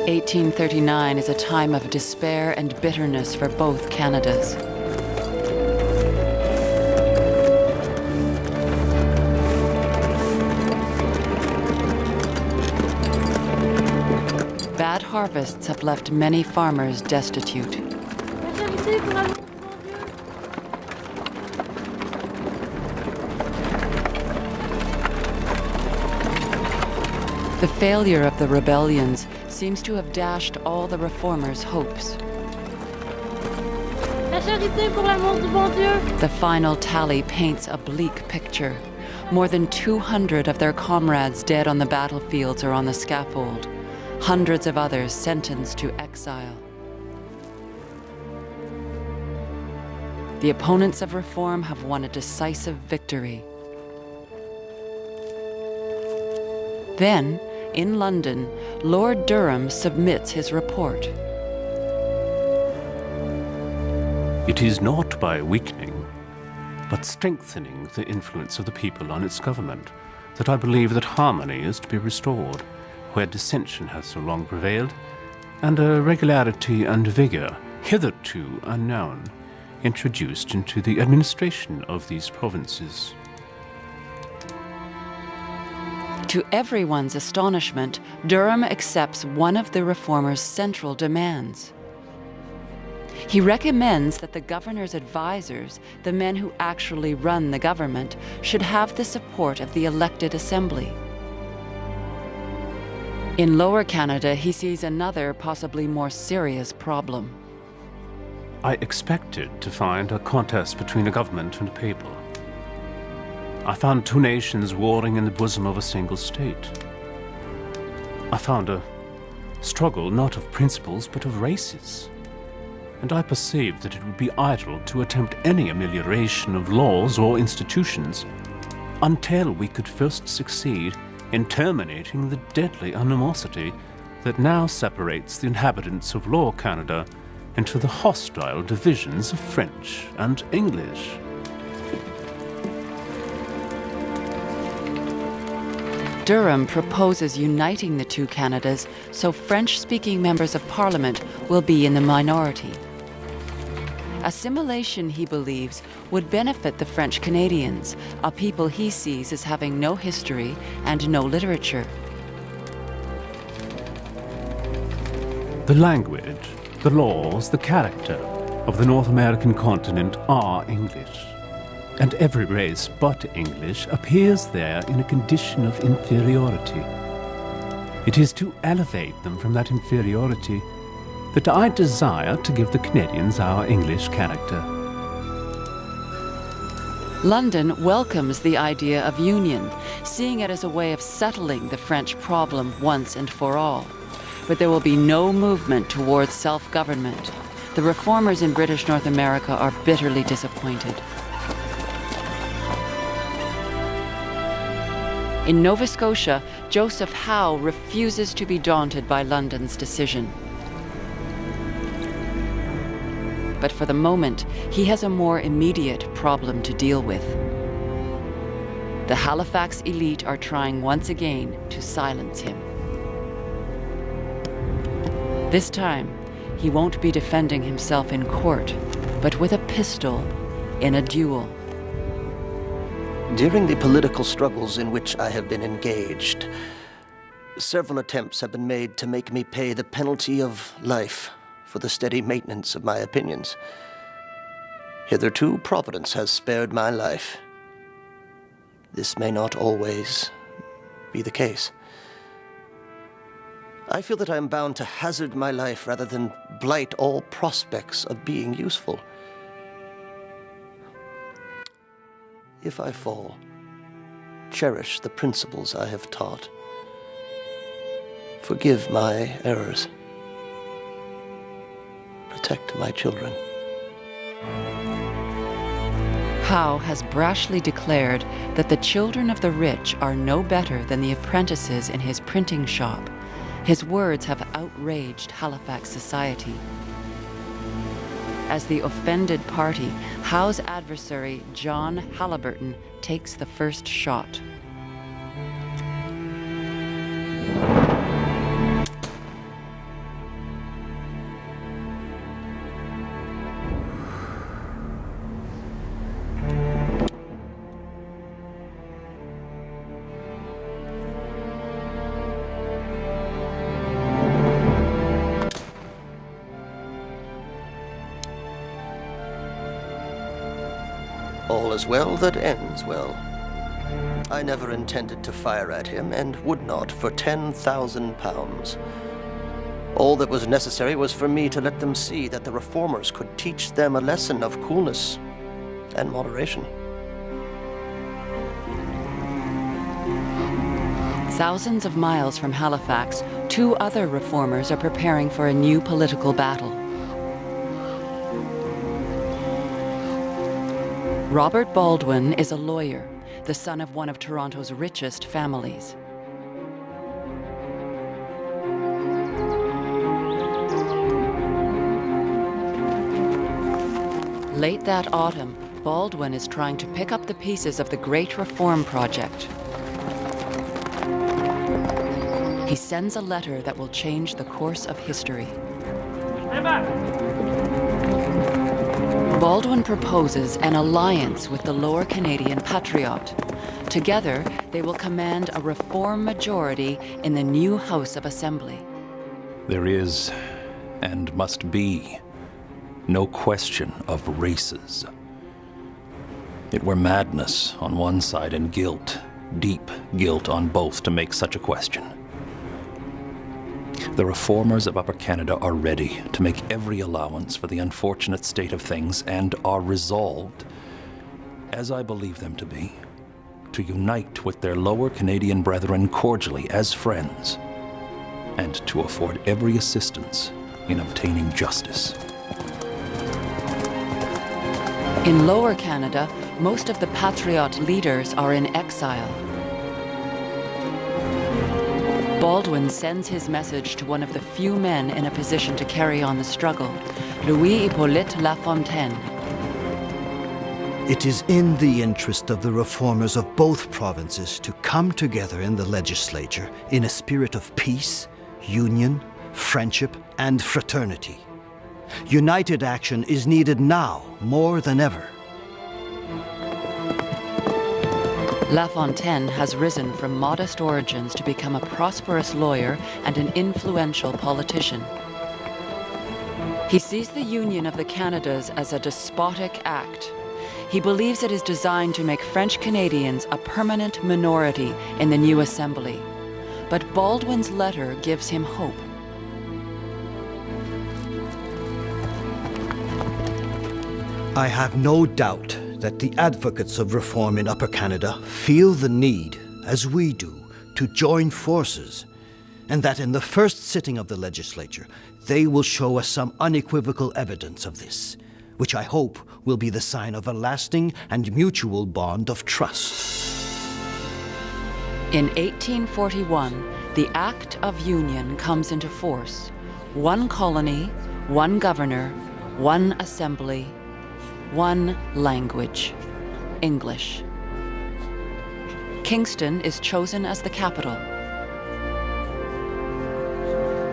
1839 is a time of despair and bitterness for both Canadas. Bad harvests have left many farmers destitute. The failure of the rebellions seems to have dashed all the reformers' hopes. The final tally paints a bleak picture. More than 200 of their comrades dead on the battlefields or on the scaffold. Hundreds of others sentenced to exile. The opponents of reform have won a decisive victory. Then, in London, Lord Durham submits his report. It is not by weakening, but strengthening the influence of the people on its government that I believe that harmony is to be restored, where dissension has so long prevailed, and a regularity and vigor, hitherto unknown, introduced into the administration of these provinces. To everyone's astonishment, Durham accepts one of the reformers' central demands. He recommends that the governor's advisors, the men who actually run the government, should have the support of the elected assembly. In Lower Canada, he sees another, possibly more serious problem. I expected to find a contest between a government and a people. I found two nations warring in the bosom of a single state. I found a struggle not of principles but of races. And I perceived that it would be idle to attempt any amelioration of laws or institutions until we could first succeed in terminating the deadly animosity that now separates the inhabitants of Lower Canada into the hostile divisions of French and English. Durham proposes uniting the two Canadas so French-speaking members of Parliament will be in the minority. Assimilation, he believes, would benefit the French Canadians, a people he sees as having no history and no literature. The language, the laws, the character of the North American continent are English. And every race but English appears there in a condition of inferiority. It is to elevate them from that inferiority that I desire to give the Canadians our English character. London welcomes the idea of union, seeing it as a way of settling the French problem once and for all. But there will be no movement towards self-government. The reformers in British North America are bitterly disappointed. In Nova Scotia, Joseph Howe refuses to be daunted by London's decision. But for the moment, he has a more immediate problem to deal with. The Halifax elite are trying once again to silence him. This time, he won't be defending himself in court, but with a pistol in a duel. During the political struggles in which I have been engaged, several attempts have been made to make me pay the penalty of life for the steady maintenance of my opinions. Hitherto, Providence has spared my life. This may not always be the case. I feel that I am bound to hazard my life rather than blight all prospects of being useful. If I fall, cherish the principles I have taught. Forgive my errors. Protect my children. Howe has brashly declared that the children of the rich are no better than the apprentices in his printing shop. His words have outraged Halifax society. As the offended party, Howe's adversary, John Halliburton, takes the first shot. All is well that ends well. I never intended to fire at him, and would not for 10,000 pounds. All that was necessary was for me to let them see that the reformers could teach them a lesson of coolness and moderation. Thousands of miles from Halifax, two other reformers are preparing for a new political battle. Robert Baldwin is a lawyer, the son of one of Toronto's richest families. Late that autumn, Baldwin is trying to pick up the pieces of the Great Reform Project. He sends a letter that will change the course of history. Stand back! Baldwin proposes an alliance with the Lower Canadian Patriot. Together, they will command a reform majority in the new House of Assembly. There is, and must be, no question of races. It were madness on one side and guilt, deep guilt on both, to make such a question. The reformers of Upper Canada are ready to make every allowance for the unfortunate state of things and are resolved, as I believe them to be, to unite with their Lower Canadian brethren cordially as friends and to afford every assistance in obtaining justice. In Lower Canada, most of the Patriot leaders are in exile. Baldwin sends his message to one of the few men in a position to carry on the struggle, Louis Hippolyte Lafontaine. It is in the interest of the reformers of both provinces to come together in the legislature in a spirit of peace, union, friendship, and fraternity. United action is needed now more than ever. Lafontaine has risen from modest origins to become a prosperous lawyer and an influential politician. He sees the Union of the Canadas as a despotic act. He believes it is designed to make French Canadians a permanent minority in the new assembly. But Baldwin's letter gives him hope. I have no doubt that the advocates of reform in Upper Canada feel the need, as we do, to join forces, and that in the first sitting of the legislature, they will show us some unequivocal evidence of this, which I hope will be the sign of a lasting and mutual bond of trust. In 1841, the Act of Union comes into force. One colony, one governor, one assembly, one language, English. Kingston is chosen as the capital.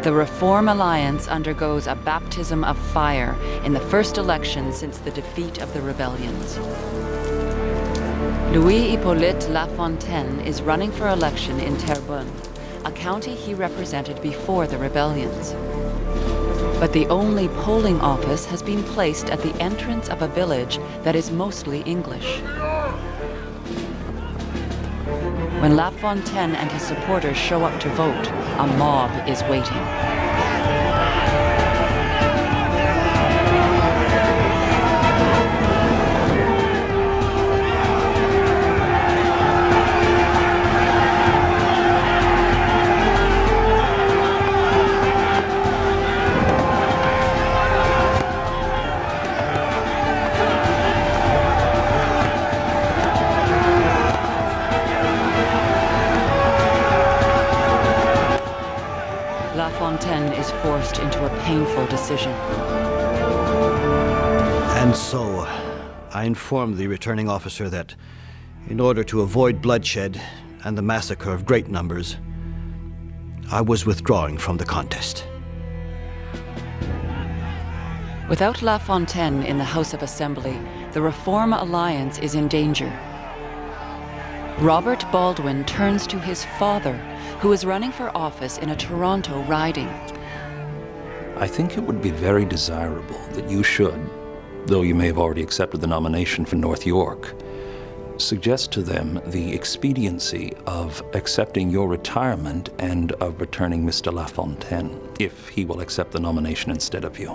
The Reform Alliance undergoes a baptism of fire in the first election since the defeat of the rebellions. Louis Hippolyte Lafontaine is running for election in Terrebonne, a county he represented before the rebellions. But the only polling office has been placed at the entrance of a village that is mostly English. When Lafontaine and his supporters show up to vote, a mob is waiting. Lafontaine is forced into a painful decision. And so, I informed the returning officer that, in order to avoid bloodshed and the massacre of great numbers, I was withdrawing from the contest. Without Lafontaine in the House of Assembly, the Reform Alliance is in danger. Robert Baldwin turns to his father, who is running for office in a Toronto riding. I think it would be very desirable that you should, though you may have already accepted the nomination for North York, suggest to them the expediency of accepting your retirement and of returning Mr. Lafontaine, if he will accept the nomination instead of you.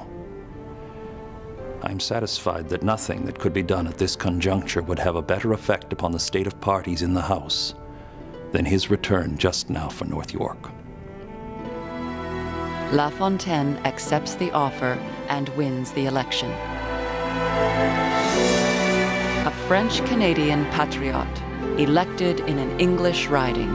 I'm satisfied that nothing that could be done at this conjuncture would have a better effect upon the state of parties in the House than his return just now for North York. Lafontaine accepts the offer and wins the election. A French-Canadian patriot, elected in an English riding.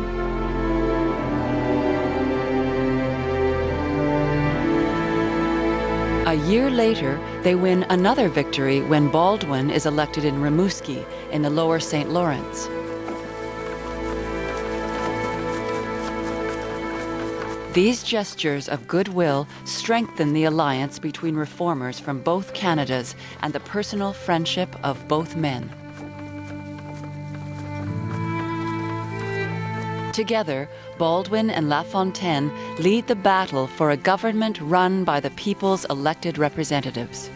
A year later, they win another victory when Baldwin is elected in Rimouski in the lower St. Lawrence. These gestures of goodwill strengthen the alliance between reformers from both Canadas and the personal friendship of both men. Together, Baldwin and Lafontaine lead the battle for a government run by the people's elected representatives.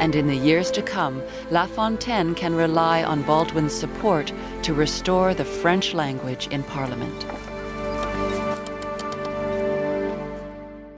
And in the years to come, Lafontaine can rely on Baldwin's support to restore the French language in Parliament.